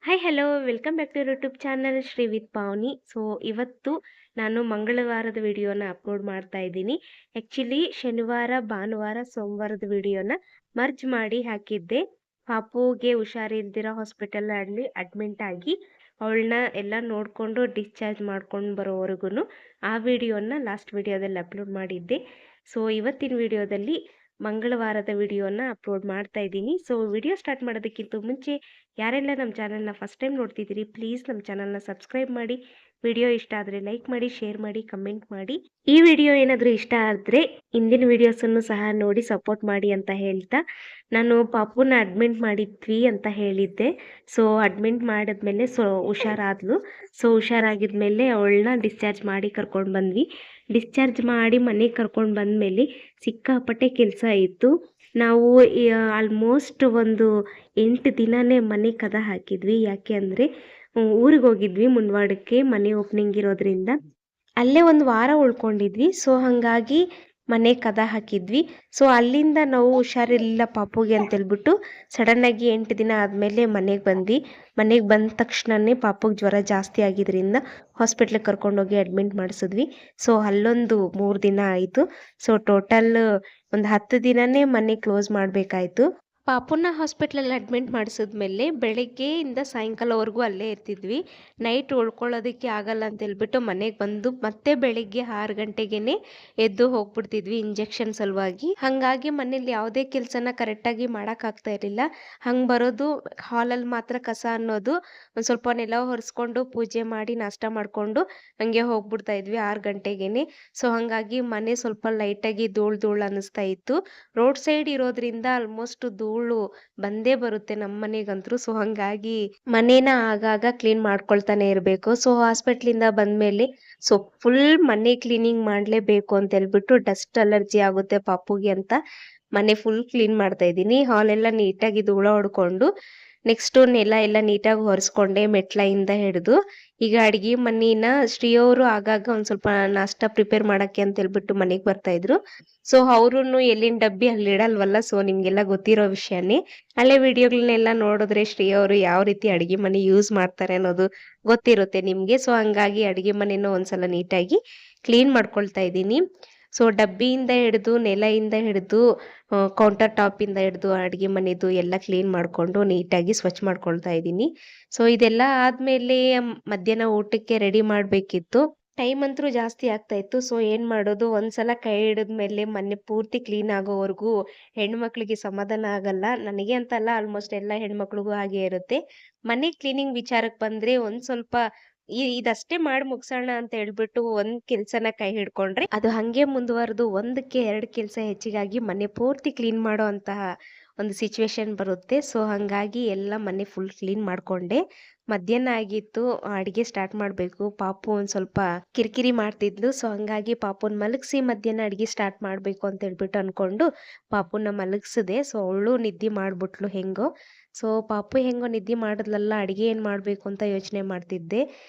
Hi hello welcome back to YouTube channel Shri with Pavani. So ಇವತ್ತು ನಾನು ಮಂಗಳವಾರದ ವಿಡಿಯೋನ ಅಪ್ಲೋಡ್ ಮಾಡ್ತಾ ಇದ್ದೀನಿ. ಆ್ಯಕ್ಚುಲಿ ಶನಿವಾರ ಭಾನುವಾರ ಸೋಮವಾರದ ವಿಡಿಯೋನ ಮರ್ಜ್ ಮಾಡಿ ಹಾಕಿದ್ದೆ. ಪಾಪುಗೆ ಹುಷಾರಿಲ್ದಿರೋ ಹಾಸ್ಪಿಟಲಲ್ಲಿ ಅಡ್ಮಿಂಟ್ ಆಗಿ ಅವಳನ್ನ ಎಲ್ಲ ನೋಡಿಕೊಂಡು ಡಿಸ್ಚಾರ್ಜ್ ಮಾಡ್ಕೊಂಡು ಬರೋವರೆಗೂ ಆ ವಿಡಿಯೋನ ಲಾಸ್ಟ್ ವಿಡಿಯೋದಲ್ಲಿ ಅಪ್ಲೋಡ್ ಮಾಡಿದ್ದೆ. ಸೊ ಇವತ್ತಿನ ವಿಡಿಯೋದಲ್ಲಿ ಮಂಗಳವಾರದ ವಿಡಿಯೋನ ಅಪ್ಲೋಡ್ ಮಾಡ್ತಾ ಇದ್ದೀನಿ. ಸೊ ವಿಡಿಯೋ ಸ್ಟಾರ್ಟ್ ಮಾಡೋದಕ್ಕಿಂತ ಮುಂಚೆ ಯಾರೆಲ್ಲ ನಮ್ಮ ಚಾನಲ್ನ ಫಸ್ಟ್ ಟೈಮ್ ನೋಡ್ತಿದ್ದೀರಿ ಪ್ಲೀಸ್ ನಮ್ಮ ಚಾನಲ್ನ ಸಬ್ಸ್ಕ್ರೈಬ್ ಮಾಡಿ. ವಿಡಿಯೋ ಇಷ್ಟ ಆದರೆ ಲೈಕ್ ಮಾಡಿ, ಶೇರ್ ಮಾಡಿ, ಕಮೆಂಟ್ ಮಾಡಿ. ಈ ವಿಡಿಯೋ ಏನಾದರೂ ಇಷ್ಟ ಆದರೆ ಹಿಂದಿನ ವಿಡಿಯೋಸನ್ನು ಸಹ ನೋಡಿ ಸಪೋರ್ಟ್ ಮಾಡಿ ಅಂತ ಹೇಳ್ತಾ, ನಾನು ಪಾಪುನ ಅಡ್ಮಿಂಟ್ ಮಾಡಿದ್ವಿ ಅಂತ ಹೇಳಿದ್ದೆ. ಸೊ ಅಡ್ಮಿಂಟ್ ಮಾಡಿದ್ಮೇಲೆ ಹುಷಾರಾದ್ಲು. ಸೊ ಹುಷಾರಾಗಿದ್ಮೇಲೆ ಅವಳನ್ನ ಡಿಸ್ಚಾರ್ಜ್ ಮಾಡಿ ಕರ್ಕೊಂಡು ಬಂದ್ವಿ. ಡಿಸ್ಚಾರ್ಜ್ ಮಾಡಿ ಮನೆಗೆ ಕರ್ಕೊಂಡು ಬಂದಮೇಲೆ ಸಿಕ್ಕಾಪಟ್ಟೆ ಕೆಲಸ ಇತ್ತು. ನಾವು ಆಲ್ಮೋಸ್ಟ್ ಒಂದು 8 ದಿನನೇ ಮನೆ ಕದ ಹಾಕಿದ್ವಿ. ಯಾಕೆ ಅಂದರೆ ಊರಿಗೆ ಹೋಗಿದ್ವಿ ಮುಂಡವಾಡಕ್ಕೆ, ಮನೆ ಓಪನಿಂಗ್ ಇರೋದ್ರಿಂದ ಅಲ್ಲೇ ಒಂದು ವಾರ ಉಳ್ಕೊಂಡಿದ್ವಿ. ಸೊ ಹಾಗಾಗಿ ಮನೆ ಕದ ಹಾಕಿದ್ವಿ. ಸೊ ಅಲ್ಲಿಂದ ನಾವು ಹುಷಾರಿಲ್ಲ ಪಾಪುಗೆ ಅಂತೇಳ್ಬಿಟ್ಟು ಸಡನ್ನಾಗಿ 8 ದಿನ ಆದಮೇಲೆ ಮನೆಗೆ ಬಂದ್ವಿ. ಮನೆಗೆ ಬಂದ ತಕ್ಷಣವೇ ಪಾಪುಗೆ ಜ್ವರ ಜಾಸ್ತಿ ಆಗಿದ್ದರಿಂದ ಹಾಸ್ಪಿಟ್ಲಿಗೆ ಕರ್ಕೊಂಡೋಗಿ ಅಡ್ಮಿಂಟ್ ಮಾಡಿಸಿದ್ವಿ. ಸೊ ಅಲ್ಲೊಂದು 3 ದಿನ ಆಯಿತು. ಸೊ ಟೋಟಲ್ ಒಂದು 10 ದಿನನೇ ಮನೆ ಕ್ಲೋಸ್ ಮಾಡಬೇಕಾಯ್ತು. ಪಾಪುನ ಹಾಸ್ಪಿಟ್ಲಲ್ಲಿ ಅಡ್ಮಿಂಟ್ ಮಾಡಿಸಿದ್ಮೇಲೆ ಬೆಳಗ್ಗೆಯಿಂದ ಸಾಯಂಕಾಲವರೆಗೂ ಅಲ್ಲೇ ಇರ್ತಿದ್ವಿ. ನೈಟ್ ಉಳ್ಕೊಳ್ಳೋದಕ್ಕೆ ಆಗಲ್ಲ ಅಂತ ಹೇಳ್ಬಿಟ್ಟು ಮನೆಗೆ ಬಂದು ಮತ್ತೆ ಬೆಳಿಗ್ಗೆ 6 ಗಂಟೆಗೇ ಎದ್ದು ಹೋಗ್ಬಿಡ್ತಿದ್ವಿ ಇಂಜೆಕ್ಷನ್ ಸಲುವಾಗಿ. ಹಾಗಾಗಿ ಮನೇಲಿ ಯಾವುದೇ ಕೆಲಸನ ಕರೆಕ್ಟಾಗಿ ಮಾಡೋಕ್ಕಾಗ್ತಾ ಇರಲಿಲ್ಲ. ಹಂಗೆ ಬರೋದು ಹಾಲಲ್ಲಿ ಮಾತ್ರ ಕಸ ಅನ್ನೋದು, ಒಂದು ಸ್ವಲ್ಪ ನೆಲ ಒರೆಸ್ಕೊಂಡು ಪೂಜೆ ಮಾಡಿ ನಾಷ್ಟ ಮಾಡಿಕೊಂಡು ಹಂಗೆ ಹೋಗ್ಬಿಡ್ತಾ ಇದ್ವಿ 6 ಗಂಟೆಗೇ. ಸೊ ಹಾಗಾಗಿ ಮನೆ ಸ್ವಲ್ಪ ಲೈಟಾಗಿ ಧೂಳು ಧೂಳು ಅನ್ನಿಸ್ತಾ ಇತ್ತು. ರೋಡ್ ಸೈಡ್ ಇರೋದ್ರಿಂದ ಆಲ್ಮೋಸ್ಟ್ ಧೂಳು ಬಂದೇ ಬರುತ್ತೆ ನಮ್ಮ ಮನೆಗಂತೂ. ಸೊ ಹಾಗಾಗಿ ಮನೇನ ಆಗಾಗ ಕ್ಲೀನ್ ಮಾಡ್ಕೊಳ್ತಾನೆ ಇರಬೇಕು. ಸೊ ಹಾಸ್ಪಿಟ್ಲಿಂದ ಬಂದ್ಮೇಲೆ ಸೊ ಫುಲ್ ಮನೆ ಕ್ಲೀನಿಂಗ್ ಮಾಡಲೇಬೇಕು ಅಂತ ಹೇಳ್ಬಿಟ್ಟು ಡಸ್ಟ್ ಅಲರ್ಜಿ ಆಗುತ್ತೆ ಪಾಪುಗೆ ಅಂತ ಮನೆ ಫುಲ್ ಕ್ಲೀನ್ ಮಾಡ್ತಾ ಇದ್ದೀನಿ. ಹಾಲೆಲ್ಲ ನೀಟಾಗಿ ಧೂಳ ಹೊಡ್ಕೊಂಡು ನೆಕ್ಸ್ಟು ನೆಲ ಎಲ್ಲ ನೀಟಾಗಿ ಒರೆಸ್ಕೊಂಡೆ ಮೆಟ್ಲಿಂದ ಹಿಡಿದು. ಈಗ ಅಡುಗೆ ಮನೇನ ಶ್ರೀಯವರು ಆಗಾಗ ಒಂದು ಸ್ವಲ್ಪ ನಾಷ್ಟ ಪ್ರಿಪೇರ್ ಮಾಡೋಕ್ಕೆ ಅಂತ ಹೇಳ್ಬಿಟ್ಟು ಮನೆಗೆ ಬರ್ತಾಯಿದ್ರು. ಸೊ ಅವ್ರೂ ಎಲ್ಲಿನ ಡಬ್ಬಿ ಅಲ್ಲಿ ಇಡಲ್ವಲ್ಲ. ಸೊ ನಿಮಗೆಲ್ಲ ಗೊತ್ತಿರೋ ವಿಷಯನೇ. ಹಳೆ ವಿಡಿಯೋಗಳನ್ನೆಲ್ಲ ನೋಡಿದ್ರೆ ಶ್ರೀಯವರು ಯಾವ ರೀತಿ ಅಡುಗೆ ಮನೆ ಯೂಸ್ ಮಾಡ್ತಾರೆ ಅನ್ನೋದು ಗೊತ್ತಿರುತ್ತೆ ನಿಮಗೆ. ಸೊ ಹಂಗಾಗಿ ಅಡುಗೆ ಮನೆನೂ ಒಂದ್ಸಲ ನೀಟಾಗಿ ಕ್ಲೀನ್ ಮಾಡ್ಕೊಳ್ತಾ ಇದ್ದೀನಿ. ಸೊ ಡಬ್ಬಿಯಿಂದ ಹಿಡಿದು ನೆಲೆಯಿಂದ ಹಿಡಿದು ಕೌಂಟರ್ ಟಾಪಿಂದ ಹಿಡಿದು ಅಡುಗೆ ಮನೆದು ಎಲ್ಲ ಕ್ಲೀನ್ ಮಾಡಿಕೊಂಡು ನೀಟಾಗಿ ಸ್ವಚ್ಛ ಮಾಡ್ಕೊಳ್ತಾ ಇದ್ದೀನಿ. ಸೊ ಇದೆಲ್ಲ ಆದಮೇಲೆ ಮಧ್ಯಾಹ್ನ ಊಟಕ್ಕೆ ರೆಡಿ ಮಾಡಬೇಕಿತ್ತು. ಟೈಮ್ ಅಂತೂ ಜಾಸ್ತಿ ಆಗ್ತಾ ಇತ್ತು. ಸೊ ಏನು ಮಾಡೋದು, ಒಂದ್ಸಲ ಕೈ ಹಿಡಿದ್ಮೇಲೆ ಮನೆ ಪೂರ್ತಿ ಕ್ಲೀನ್ ಆಗೋವರೆಗೂ ಹೆಣ್ಮಕ್ಳಿಗೆ ಸಮಾಧಾನ ಆಗಲ್ಲ. ನನಗೆ ಅಂತಲ್ಲ, ಆಲ್ಮೋಸ್ಟ್ ಎಲ್ಲ ಹೆಣ್ಮಕ್ಳಿಗೂ ಹಾಗೆ ಇರುತ್ತೆ. ಮನೆ ಕ್ಲೀನಿಂಗ್ ವಿಚಾರಕ್ಕೆ ಬಂದರೆ ಒಂದು ಸ್ವಲ್ಪ ಇದಷ್ಟೇ ಮಾಡಿ ಮುಗಿಸೋಣ ಅಂತ ಹೇಳ್ಬಿಟ್ಟು ಒಂದು ಕೆಲಸನ ಕೈ ಹಿಡ್ಕೊಂಡ್ರೆ ಅದು ಹಾಗೆ ಮುಂದುವರೆದು 1ಕ್ಕೆ 2 ಕೆಲಸ ಹೆಚ್ಚಿಗಾಗಿ ಮನೆ ಪೂರ್ತಿ ಕ್ಲೀನ್ ಮಾಡೋ ಅಂತಹ ಒಂದು ಸಿಚುವೇಶನ್ ಬರುತ್ತೆ. ಸೊ ಹಾಗಾಗಿ ಎಲ್ಲ ಮನೆ ಫುಲ್ ಕ್ಲೀನ್ ಮಾಡಿಕೊಂಡೆ. ಮಧ್ಯಾಹ್ನ ಆಗಿತ್ತು, ಅಡುಗೆ ಸ್ಟಾರ್ಟ್ ಮಾಡಬೇಕು. ಪಾಪು ಒಂದು ಸ್ವಲ್ಪ ಕಿರಿಕಿರಿ ಮಾಡ್ತಿದ್ಲು. ಸೊ ಹಂಗಾಗಿ ಪಾಪುನ ಮಲಗಿಸಿ ಮಧ್ಯಾಹ್ನ ಅಡುಗೆ ಸ್ಟಾರ್ಟ್ ಮಾಡಬೇಕು ಅಂತ ಹೇಳ್ಬಿಟ್ಟು ಅಂದ್ಕೊಂಡು ಪಾಪುನ ಮಲಗಿಸಿದೆ. ಸೊ ಅವಳು ನಿದ್ದೆ ಮಾಡಿಬಿಟ್ಲು ಹೆಂಗೋ. ಸೊ ಪಾಪು ಹೆಂಗೋ ನಿದ್ದೆ ಮಾಡಿದ್ಲಲ್ಲ, ಅಡುಗೆ ಏನು ಮಾಡಬೇಕು ಅಂತ ಯೋಚನೆ ಮಾಡ್ತಿದ್ದೆ.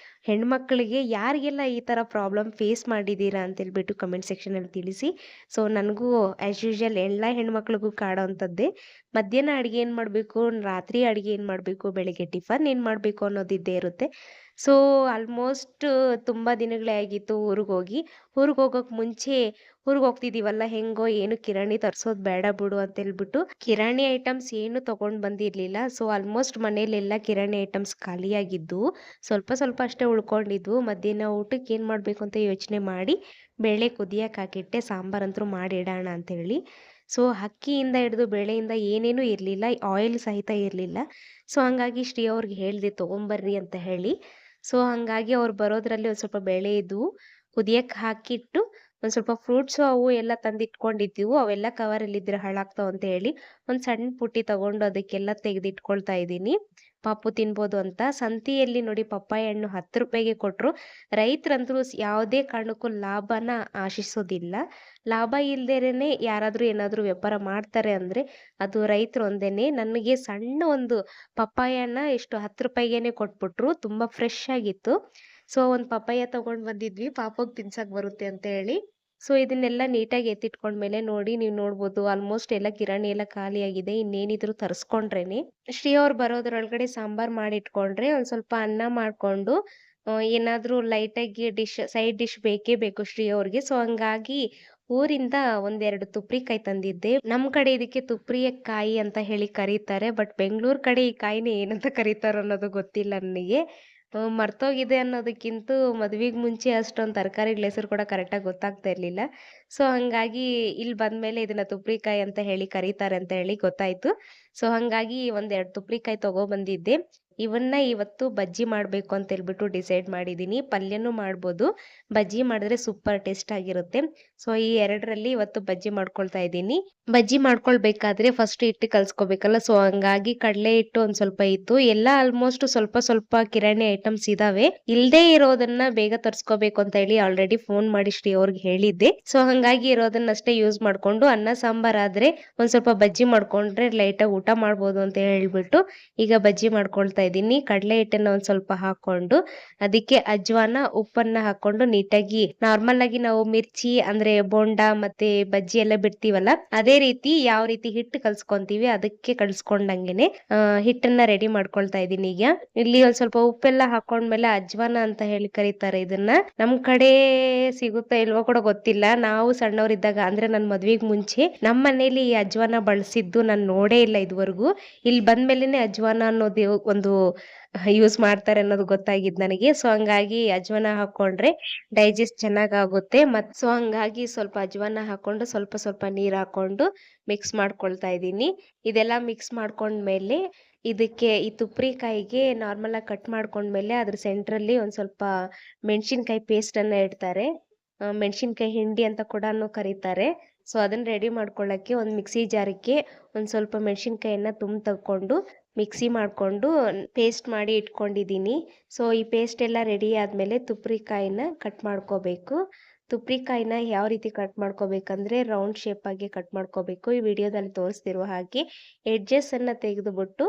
ಹೆಣ್ಮಕ್ಳಿಗೆ ಯಾರಿಗೆಲ್ಲ ಈ ಥರ ಪ್ರಾಬ್ಲಮ್ ಫೇಸ್ ಮಾಡಿದ್ದೀರಾ ಅಂತೇಳ್ಬಿಟ್ಟು ಕಮೆಂಟ್ ಸೆಕ್ಷನಲ್ಲಿ ತಿಳಿಸಿ. ಸೊ ನನಗೂ ಆ್ಯಸ್ ಯೂಶ್ವಲ್ ಎಲ್ಲ ಹೆಣ್ಮಕ್ಳಿಗೂ ಕಾಡೋ ಅಂಥದ್ದೇ. ಮಧ್ಯಾಹ್ನ ಅಡುಗೆ ಏನು ಮಾಡಬೇಕು, ರಾತ್ರಿ ಅಡುಗೆ ಏನು ಮಾಡಬೇಕು, ಬೆಳಗ್ಗೆ ಟಿಫನ್ ಏನು ಮಾಡಬೇಕು ಅನ್ನೋದಿದ್ದೇ ಇರುತ್ತೆ. ಸೊ ಆಲ್ಮೋಸ್ಟ್ ತುಂಬ ದಿನಗಳೇ ಆಗಿತ್ತು ಊರಿಗೆ ಹೋಗೋಕ್ಕೆ ಮುಂಚೆ ಊರಿಗೆ ಹೋಗ್ತಿದ್ದೀವಲ್ಲ, ಹೆಂಗೋ ಏನು ಕಿರಾಣಿ ತರಿಸೋದು ಬೇಡ ಬಿಡು ಅಂತೇಳ್ಬಿಟ್ಟು ಕಿರಾಣಿ ಐಟಮ್ಸ್ ಏನು ತೊಗೊಂಡು ಬಂದಿರಲಿಲ್ಲ. ಸೊ ಆಲ್ಮೋಸ್ಟ್ ಮನೇಲೆಲ್ಲ ಕಿರಾಣಿ ಐಟಮ್ಸ್ ಖಾಲಿಯಾಗಿದ್ದು, ಸ್ವಲ್ಪ ಸ್ವಲ್ಪ ಅಷ್ಟೇ ಉಳ್ಕೊಂಡಿದ್ವು. ಮಧ್ಯಾಹ್ನ ಊಟಕ್ಕೆ ಏನು ಮಾಡಬೇಕು ಅಂತ ಯೋಚನೆ ಮಾಡಿ ಬೇಳೆ ಕುದಿಯಕ್ಕೆ ಹಾಕಿಟ್ಟೆ. ಸಾಂಬಾರಂತೂ ಮಾಡಿಡೋಣ ಅಂತೇಳಿ. ಸೊ ಅಕ್ಕಿಯಿಂದ ಹಿಡಿದು ಬೇಳೆಯಿಂದ ಏನೇನೂ ಇರಲಿಲ್ಲ, ಆಯಿಲ್ ಸಹಿತ ಇರಲಿಲ್ಲ. ಸೊ ಹಂಗಾಗಿ ಶ್ರೀ ಅವ್ರಿಗೆ ಹೇಳಿದೆ ತೊಗೊಂಬರ್ರಿ ಅಂತ ಹೇಳಿ. ಸೊ ಹಾಗಾಗಿ ಅವ್ರು ಬರೋದ್ರಲ್ಲಿ ಒಂದು ಸ್ವಲ್ಪ ಬೇಳೆ ಇದ್ವು, ಕುದಿಯಕ್ಕೆ ಹಾಕಿಟ್ಟು ಒಂದು ಸ್ವಲ್ಪ ಫ್ರೂಟ್ಸು ಅವು ಎಲ್ಲ ತಂದಿಟ್ಕೊಂಡಿದ್ದೀವು. ಅವೆಲ್ಲ ಕವರಲ್ಲಿದ್ದರೆ ಹಾಳಾಗ್ತಾವೆ ಅಂತ ಹೇಳಿ ಒಂದು ಸಣ್ಣ ಪುಟ್ಟಿ ತೊಗೊಂಡು ಅದಕ್ಕೆಲ್ಲ ತೆಗೆದಿಟ್ಕೊಳ್ತಾ ಇದ್ದೀನಿ, ಪಾಪು ತಿನ್ಬೋದು ಅಂತ. ಸಂತೆಯಲ್ಲಿ ನೋಡಿ ಪಪ್ಪಾಯ ಹಣ್ಣು 10 ರೂಪಾಯಿಗೆ ಕೊಟ್ಟರು. ರೈತರಂತರೂ ಯಾವುದೇ ಕಾರಣಕ್ಕೂ ಲಾಭನ ಆಶಿಸೋದಿಲ್ಲ. ಲಾಭ ಇಲ್ದೇನೆ ಯಾರಾದರೂ ಏನಾದರೂ ವ್ಯಾಪಾರ ಮಾಡ್ತಾರೆ ಅಂದರೆ ಅದು ರೈತರು ಒಂದೇನೆ. ನನಗೆ ಸಣ್ಣ ಒಂದು ಪಪ್ಪಾಯನ ಎಷ್ಟು 10 ರೂಪಾಯಿಗೇ ಕೊಟ್ಬಿಟ್ರು, ತುಂಬ ಫ್ರೆಶ್ ಆಗಿತ್ತು. ಸೊ ಒಂದು ಪಪ್ಪಾಯ ತೊಗೊಂಡು ಬಂದಿದ್ವಿ ಪಾಪುಗೆ ತಿನ್ಸಕ್ಕೆ ಬರುತ್ತೆ ಅಂತ ಹೇಳಿ. ಸೊ ಇದನ್ನೆಲ್ಲ ನೀಟಾಗಿ ಎತ್ತಿಟ್ಕೊಂಡ್ಮೇಲೆ ನೋಡಿ ನೀವು ನೋಡ್ಬೋದು ಆಲ್ಮೋಸ್ಟ್ ಎಲ್ಲ ಕಿರಾಣಿ ಎಲ್ಲ ಖಾಲಿಯಾಗಿದೆ. ಇನ್ನೇನಿದ್ರು ತರಿಸ್ಕೊಂಡ್ರೇನೆ. ಶ್ರೀ ಅವ್ರು ಬರೋದ್ರೊಳಗಡೆ ಸಾಂಬಾರ್ ಮಾಡಿಟ್ಕೊಂಡ್ರೆ ಒಂದ್ ಸ್ವಲ್ಪ ಅನ್ನ ಮಾಡ್ಕೊಂಡು ಏನಾದ್ರೂ ಲೈಟಾಗಿ ಸೈಡ್ ಡಿಶ್ ಬೇಕೇ ಬೇಕು ಶ್ರೀ ಅವ್ರಿಗೆ. ಸೊ ಹಂಗಾಗಿ ಊರಿಂದ ಒಂದೆರಡು ತುಪ್ರಿಕಾಯಿ ತಂದಿದ್ದೆ. ನಮ್ ಕಡೆ ಇದಕ್ಕೆ ತುಪ್ರಿಯ ಕಾಯಿ ಅಂತ ಹೇಳಿ ಕರೀತಾರೆ. ಬಟ್ ಬೆಂಗಳೂರು ಕಡೆ ಈ ಕಾಯಿನ ಏನಂತ ಕರೀತಾರ ಅನ್ನೋದು ಗೊತ್ತಿಲ್ಲ ನನಗೆ. ಮರ್ತೋಗಿದೆ ಅನ್ನೋದಕ್ಕಿಂತ ಮದ್ವೆಗ್ ಮುಂಚೆ ಅಷ್ಟೊಂದು ತರಕಾರಿಗಳ ಹೆಸರು ಕೂಡ ಕರೆಕ್ಟಾಗಿ ಗೊತ್ತಾಗ್ತಾ ಇರ್ಲಿಲ್ಲ. ಸೊ ಹಂಗಾಗಿ ಇಲ್ಲಿ ಬಂದ್ಮೇಲೆ ಇದನ್ನ ತುಪ್ರಿಕಾಯಿ ಅಂತ ಹೇಳಿ ಕರೀತಾರೆ ಅಂತ ಹೇಳಿ ಗೊತ್ತಾಯ್ತು. ಸೊ ಹಂಗಾಗಿ ಒಂದೆರಡು ತುಪ್ರಿಕಾಯಿ ತಗೊಬಂದಿದ್ದೆ. ಇವನ್ನ ಇವತ್ತು ಬಜ್ಜಿ ಮಾಡ್ಬೇಕು ಅಂತ ಹೇಳ್ಬಿಟ್ಟು ಡಿಸೈಡ್ ಮಾಡಿದೀನಿ. ಪಲ್ಯನೂ ಮಾಡ್ಬೋದು, ಬಜ್ಜಿ ಮಾಡಿದ್ರೆ ಸೂಪರ್ ಟೇಸ್ಟ್ ಆಗಿರುತ್ತೆ. ಸೊ ಈ ಎರಡರಲ್ಲಿ ಇವತ್ತು ಬಜ್ಜಿ ಮಾಡ್ಕೊಳ್ತಾ ಇದ್ದೀನಿ. ಬಜ್ಜಿ ಮಾಡ್ಕೊಳ್ಬೇಕಾದ್ರೆ ಫಸ್ಟ್ ಹಿಟ್ಟು ಕಲ್ಸ್ಕೊಬೇಕಲ್ಲ. ಸೊ ಹಂಗಾಗಿ ಕಡಲೆ ಹಿಟ್ಟು ಒಂದ್ ಸ್ವಲ್ಪ ಇತ್ತು. ಎಲ್ಲ ಆಲ್ಮೋಸ್ಟ್ ಸ್ವಲ್ಪ ಸ್ವಲ್ಪ ಕಿರಾಣಿ ಐಟಮ್ಸ್ ಇದಾವೆ. ಇಲ್ದೇ ಇರೋದನ್ನ ಬೇಗ ತರ್ಸ್ಕೋಬೇಕು ಅಂತ ಹೇಳಿ ಆಲ್ರೆಡಿ ಫೋನ್ ಮಾಡಿ ಶ್ರೀ ಅವ್ರಿಗೆ ಹೇಳಿದ್ದೆ. ಸೊ ಹಂಗಾಗಿ ಇರೋದನ್ನಷ್ಟೇ ಯೂಸ್ ಮಾಡ್ಕೊಂಡು ಅನ್ನ ಸಾಂಬಾರ್ ಆದ್ರೆ ಒಂದ್ ಸ್ವಲ್ಪ ಬಜ್ಜಿ ಮಾಡ್ಕೊಂಡ್ರೆ ಲೈಟ್ ಆಗಿ ಊಟ ಮಾಡ್ಬೋದು ಅಂತ ಹೇಳ್ಬಿಟ್ಟು ಈಗ ಬಜ್ಜಿ ಮಾಡ್ಕೊಳ್ತಾ ಇದ್ದೀನಿ. ಕಡಲೆ ಹಿಟ್ಟನ್ನ ಒಂದ್ ಸ್ವಲ್ಪ ಹಾಕೊಂಡು ಅದಕ್ಕೆ ಅಜ್ವಾನ ಉಪ್ಪನ್ನ ಹಾಕೊಂಡು ನೀಟಾಗಿ ನಾರ್ಮಲ್ ಆಗಿ ನಾವು ಮಿರ್ಚಿ ಅಂದ್ರೆ ಬೋಂಡಾ ಮತ್ತೆ ಬಜ್ಜಿ ಎಲ್ಲ ಬಿಡ್ತೀವಲ್ಲ ಅದೇ ರೀತಿ ಯಾವ ರೀತಿ ಹಿಟ್ಟು ಕಲ್ಸ್ಕೊಂತೀವಿ ಅದಕ್ಕೆ ಕಲ್ಸ್ಕೊಂಡಂಗೆನೆ ಹಿಟ್ಟನ್ನ ರೆಡಿ ಮಾಡ್ಕೊಳ್ತಾ ಇದೀನಿ. ಈಗ ಇಲ್ಲಿ ಒಂದ್ ಸ್ವಲ್ಪ ಉಪ್ಪೆಲ್ಲ ಹಾಕೊಂಡ್ಮೇಲೆ ಅಜ್ವಾನ ಅಂತ ಹೇಳಿ ಕರೀತಾರೆ ಇದನ್ನ. ನಮ್ ಕಡೆ ಸಿಗುತ್ತಾ ಇಲ್ವೋ ಕೂಡ ಗೊತ್ತಿಲ್ಲ. ನಾವು ಸಣ್ಣವರಿದ್ದಾಗ ಅಂದ್ರೆ ನನ್ ಮದ್ವೆಗ್ ಮುಂಚೆ ನಮ್ಮ ಮನೇಲಿ ಈ ಅಜ್ವಾನ ಬಳಸಿದ್ದು ನಾನ್ ನೋಡೇ ಇಲ್ಲ ಇದುವರೆಗೂ. ಇಲ್ಲಿ ಬಂದ್ಮೇಲೆನೆ ಅಜ್ವಾನ ಅನ್ನೋದು ಒಂದು ಯೂಸ್ ಮಾಡ್ತಾರೆ ಅನ್ನೋದು ಗೊತ್ತಾಗಿದ್ ನನಗೆ. ಸೊ ಹಂಗಾಗಿ ಅಜ್ವಾನ ಹಾಕೊಂಡ್ರೆ ಡೈಜೆಸ್ಟ್ ಚೆನ್ನಾಗ್ ಆಗುತ್ತೆ. ಸೊ ಹಂಗಾಗಿ ಸ್ವಲ್ಪ ಅಜ್ವಾನ ಹಾಕೊಂಡು ಸ್ವಲ್ಪ ಸ್ವಲ್ಪ ನೀರ್ ಹಾಕೊಂಡು ಮಿಕ್ಸ್ ಮಾಡ್ಕೊಳ್ತಾ ಇದ್ದೀನಿ. ಇದೆಲ್ಲ ಮಿಕ್ಸ್ ಮಾಡ್ಕೊಂಡ್ಮೇಲೆ ಇದಕ್ಕೆ ಈ ತುಪ್ರಿಕಾಯಿಗೆ ನಾರ್ಮಲ್ ಆಗಿ ಕಟ್ ಮಾಡ್ಕೊಂಡ್ಮೇಲೆ ಅದ್ರ ಸೆಂಟ್ರಲ್ಲಿ ಒಂದ್ ಸ್ವಲ್ಪ ಮೆಣಸಿನ್ಕಾಯಿ ಪೇಸ್ಟ್ ಅನ್ನ ಇಡ್ತಾರೆ. ಮೆಣಸಿನ್ಕಾಯಿ ಹಿಂಡಿ ಅಂತ ಕೂಡ ಕರೀತಾರೆ. ಸೊ ಅದನ್ನ ರೆಡಿ ಮಾಡ್ಕೊಳ್ಳಕ್ಕೆ ಒಂದ್ ಮಿಕ್ಸಿ ಜಾರಕ್ಕೆ ಒಂದ್ ಸ್ವಲ್ಪ ಮೆಣಸಿನ್ಕಾಯಿಯನ್ನ ತಗೊಂಡು ಮಿಕ್ಸಿ ಮಾಡ್ಕೊಂಡು ಪೇಸ್ಟ್ ಮಾಡಿ ಇಟ್ಕೊಂಡಿದ್ದೀನಿ. ಸೊ ಈ ಪೇಸ್ಟ್ ಎಲ್ಲ ರೆಡಿ ಆದ್ಮೇಲೆ ತುಪ್ರಿಕಾಯಿನ ಕಟ್ ಮಾಡ್ಕೋಬೇಕು. ತುಪ್ರಿಕಾಯಿನ ಯಾವ ರೀತಿ ಕಟ್ ಮಾಡ್ಕೋಬೇಕಂದ್ರೆ ರೌಂಡ್ ಶೇಪ್ ಆಗಿ ಕಟ್ ಮಾಡ್ಕೋಬೇಕು. ಈ ವಿಡಿಯೋದಲ್ಲಿ ತೋರಿಸ್ತಿರುವ ಹಾಗೆ ಎಡ್ಜಸ್ ಅನ್ನ ತೆಗೆದುಬಿಟ್ಟು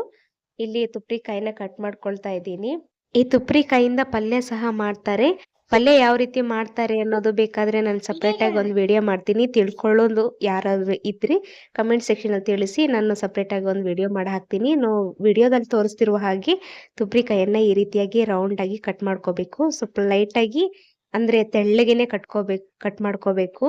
ಇಲ್ಲಿ ತುಪ್ರಿಕಾಯಿನ ಕಟ್ ಮಾಡ್ಕೊಳ್ತಾ ಇದ್ದೀನಿ. ಈ ತುಪ್ರಿಕಾಯಿಂದ ಪಲ್ಯ ಸಹ ಮಾಡ್ತಾರೆ. ಪಲ್ಯ ಯಾವ ರೀತಿ ಮಾಡ್ತಾರೆ ಅನ್ನೋದು ಬೇಕಾದ್ರೆ ನಾನು ಸಪ್ರೇಟ್ ಆಗಿ ಒಂದು ವಿಡಿಯೋ ಮಾಡ್ತೀನಿ. ತಿಳ್ಕೊಳ್ಳೋದು ಯಾರಾದ್ರೂ ಇದ್ರೆ ಕಮೆಂಟ್ ಸೆಕ್ಷನ್ ಅಲ್ಲಿ ತಿಳಿಸಿ, ನಾನು ಸಪ್ರೇಟ್ ಆಗಿ ಒಂದು ವಿಡಿಯೋ ಮಾಡಿ ಹಾಕ್ತೀನಿ. ವಿಡಿಯೋದಲ್ಲಿ ತೋರಿಸ್ತಿರುವ ಹಾಗೆ ತುಪ್ರಿಕಾಯಿಯನ್ನ ಈ ರೀತಿಯಾಗಿ ರೌಂಡ್ ಆಗಿ ಕಟ್ ಮಾಡ್ಕೋಬೇಕು. ಸ್ವಲ್ಪ ಲೈಟ್ ಆಗಿ ಅಂದ್ರೆ ತೆಳ್ಳಗೆನೆ ಕಟ್ ಮಾಡ್ಕೋಬೇಕು.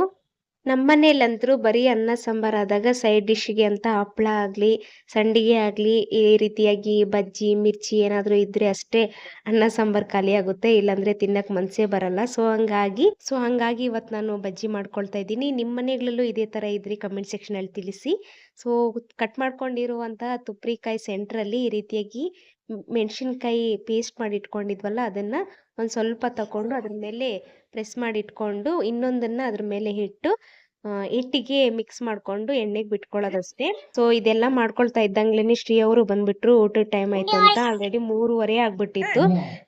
ನಮ್ಮನೇಲಂತರೂ ಬರೀ ಅನ್ನ ಸಾಂಬಾರ್ ಆದಾಗ ಸೈಡ್ ಡಿಶ್ಗೆ ಅಂತ ಹಪ್ಳ ಆಗ್ಲಿ ಸಂಡಿಗೆ ಆಗ್ಲಿ ಈ ರೀತಿಯಾಗಿ ಬಜ್ಜಿ ಮಿರ್ಚಿ ಏನಾದ್ರೂ ಇದ್ರೆ ಅಷ್ಟೇ ಅನ್ನ ಸಾಂಬಾರ್ ಖಾಲಿ ಆಗುತ್ತೆ, ಇಲ್ಲಾಂದ್ರೆ ತಿನ್ನಕ್ ಮನ್ಸೇ ಬರಲ್ಲ. ಸೊ ಹಂಗಾಗಿ ಇವತ್ತು ನಾನು ಬಜ್ಜಿ ಮಾಡ್ಕೊಳ್ತಾ ಇದ್ದೀನಿ. ನಿಮ್ಮ ಮನೆಗಳಲ್ಲೂ ಇದೇ ತರ ಇದ್ರಿ ಕಮೆಂಟ್ ಸೆಕ್ಷನ್ ಅಲ್ಲಿ ತಿಳಿಸಿ. ಸೊ ಕಟ್ ಮಾಡ್ಕೊಂಡಿರುವಂತಹ ತುಪ್ರಿಕಾಯಿ ಸೆಂಟ್ರಲ್ಲಿ ಈ ರೀತಿಯಾಗಿ ಮೆಣಸಿನ್ಕಾಯಿ ಪೇಸ್ಟ್ ಮಾಡಿ ಇಟ್ಕೊಂಡಿದ್ವಲ್ಲ ಅದನ್ನ ಒಂದ್ ಸ್ವಲ್ಪ ತಕೊಂಡು ಅದ್ರ ಮೇಲೆ ಪ್ರೆಸ್ ಮಾಡಿ ಇಟ್ಕೊಂಡು ಇನ್ನೊಂದನ್ನ ಅದ್ರ ಮೇಲೆ ಇಟ್ಟು ಹಿಟ್ಟಿಗೆ ಮಿಕ್ಸ್ ಮಾಡ್ಕೊಂಡು ಎಣ್ಣೆಗೆ ಬಿಟ್ಕೊಳ್ಳೋದಷ್ಟೇ. ಸೊ ಇದೆಲ್ಲ ಮಾಡ್ಕೊಳ್ತಾ ಇದ್ದಂಗ್ಲೇನೆ ಶ್ರೀ ಅವರು ಬಂದ್ಬಿಟ್ರು. ಊಟದ ಟೈಮ್ ಆಯ್ತು ಅಂತ. ಆಲ್ರೆಡಿ 3:30 ಆಗ್ಬಿಟ್ಟಿತ್ತು.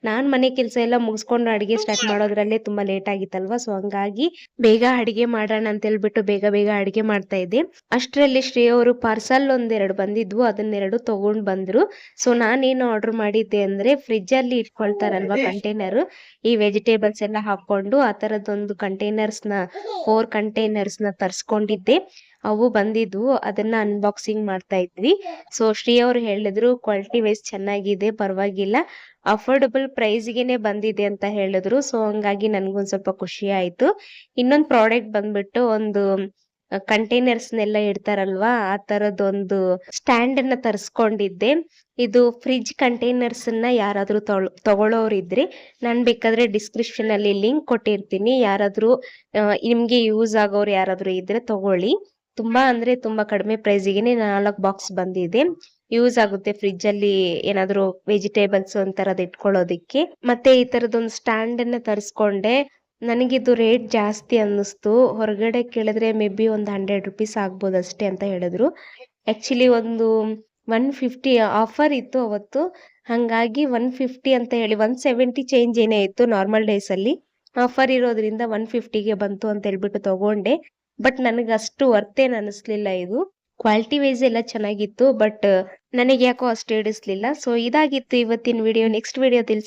ನಾನ್ ಮನೆ ಕೆಲಸ ಎಲ್ಲ ಮುಗಿಸ್ಕೊಂಡು ಅಡಿಗೆ ಸ್ಟಾರ್ಟ್ ಮಾಡೋದ್ರಲ್ಲೇ ತುಂಬಾ ಲೇಟ್ ಆಗಿತ್ತಲ್ವಾ. ಸೊ ಹಂಗಾಗಿ ಬೇಗ ಅಡಿಗೆ ಮಾಡೋಣ ಅಂತ ಹೇಳ್ಬಿಟ್ಟು ಬೇಗ ಅಡಿಗೆ ಮಾಡ್ತಾ ಇದ್ದೆ. ಅಷ್ಟರಲ್ಲಿ ಶ್ರೀ ಅವರು ಪಾರ್ಸಲ್ ಒಂದೆರಡು ಬಂದಿದ್ವು, ಅದನ್ನೆರಡು ತಗೊಂಡ್ ಬಂದ್ರು. ಸೊ ನಾನೇನು ಆರ್ಡರ್ ಮಾಡಿದ್ದೆ ಅಂದ್ರೆ ಫ್ರಿಜ್ ಅಲ್ಲಿ ಇಟ್ಕೊಳ್ತಾರಲ್ವಾ ಕಂಟೈನರ್, ಈ ವೆಜಿಟೇಬಲ್ಸ್ ಎಲ್ಲ ಹಾಕೊಂಡು ಆ ತರದೊಂದು ಕಂಟೈನರ್ಸ್ ನ 4 ಕಂಟೈನರ್ಸ್ ನ ತರ್ಸ್ಕೊಂಡಿದ್ದೆ. ಅವು ಬಂದಿದ್ವು, ಅದನ್ನ ಅನ್ಬಾಕ್ಸಿಂಗ್ ಮಾಡ್ತಾ ಇದ್ವಿ. ಸೊ ಶ್ರೀ ಅವ್ರು ಹೇಳಿದ್ರು ಕ್ವಾಲಿಟಿ ವೈಸ್ ಚೆನ್ನಾಗಿದೆ, ಪರವಾಗಿಲ್ಲ, ಅಫೋರ್ಡಬಲ್ ಪ್ರೈಸ್ಗೆನೆ ಬಂದಿದೆ ಅಂತ ಹೇಳಿದ್ರು. ಸೊ ಹಂಗಾಗಿ ನನ್ಗೊಂದ್ ಸ್ವಲ್ಪ ಖುಷಿ ಆಯ್ತು. ಇನ್ನೊಂದು ಪ್ರಾಡಕ್ಟ್ ಬಂದ್ಬಿಟ್ಟು ಒಂದು ಕಂಟೈನರ್ಸ್ನೆಲ್ಲ ಇಡ್ತಾರಲ್ವಾ ಆ ತರದೊಂದು ಸ್ಟ್ಯಾಂಡ್ ಅನ್ನ ತರಿಸ್ಕೊಂಡಿದ್ದೆ. ಇದು ಫ್ರಿಜ್ ಕಂಟೈನರ್ಸ್ ಅನ್ನ ಯಾರಾದ್ರೂ ತಗೊಳ್ಳೋರಿದ್ರೆ ನಾನ್ ಬೇಕಾದ್ರೆ ಡಿಸ್ಕ್ರಿಪ್ಷನ್ ಅಲ್ಲಿ ಲಿಂಕ್ ಕೊಟ್ಟಿರ್ತೀನಿ. ಯಾರಾದ್ರೂ ನಿಮ್ಗೆ ಯೂಸ್ ಆಗೋರು ಯಾರಾದ್ರೂ ಇದ್ರೆ ತಗೊಳ್ಳಿ. ತುಂಬಾ ಅಂದ್ರೆ ತುಂಬಾ ಕಡಿಮೆ ಪ್ರೈಸಿಗೆನೆ 4 ಬಾಕ್ಸ್ ಬಂದಿದೆ. ಯೂಸ್ ಆಗುತ್ತೆ ಫ್ರಿಜ್ ಅಲ್ಲಿ ಏನಾದ್ರು ವೆಜಿಟೇಬಲ್ಸ್ ಒಂಥರದ್ ಇಟ್ಕೊಳ್ಳೋದಿಕ್ಕೆ. ಮತ್ತೆ ಈ ತರದೊಂದು ಸ್ಟ್ಯಾಂಡ್ ಅನ್ನ ತರಿಸ್ಕೊಂಡೆ. ನನಗಿದು ರೇಟ್ ಜಾಸ್ತಿ ಅನ್ನಿಸ್ತು. ಹೊರಗಡೆ ಕೇಳಿದ್ರೆ ಮೇ ಬಿ ಒಂದು 100 ರುಪೀಸ್ ಆಗ್ಬೋದು ಅಷ್ಟೇ ಅಂತ ಹೇಳಿದ್ರು. ಆಕ್ಚುಲಿ ಒಂದು 150 ಆಫರ್ ಇತ್ತು ಅವತ್ತು, ಹಂಗಾಗಿ 150 ಅಂತ ಹೇಳಿ 170 ಚೇಂಜ್ ಏನೇ ಇತ್ತು ನಾರ್ಮಲ್ ಡೇಸ್ ಅಲ್ಲಿ. ಆಫರ್ ಇರೋದ್ರಿಂದ 150ಗೆ ಬಂತು ಅಂತ ಹೇಳ್ಬಿಟ್ಟು ತಗೊಂಡೆ. ಬಟ್ ನನಗೆ ಅಷ್ಟು ವರ್ತ್ ಅನಿಸ್ಲಿಲ್ಲ. ಇದು ಕ್ವಾಲಿಟಿ ವೈಸ್ ಎಲ್ಲ ಚೆನ್ನಾಗಿತ್ತು, ಬಟ್ ನನಗೆ ಯಾಕೋ ಅಷ್ಟು ಹಿಡಿಸ್ಲಿಲ್ಲ. ಸೊ ಇದಾಗಿತ್ತು ಇವತ್ತಿನ ವಿಡಿಯೋ. ನೆಕ್ಸ್ಟ್ ವಿಡಿಯೋ ತಿಳಿಸಿ.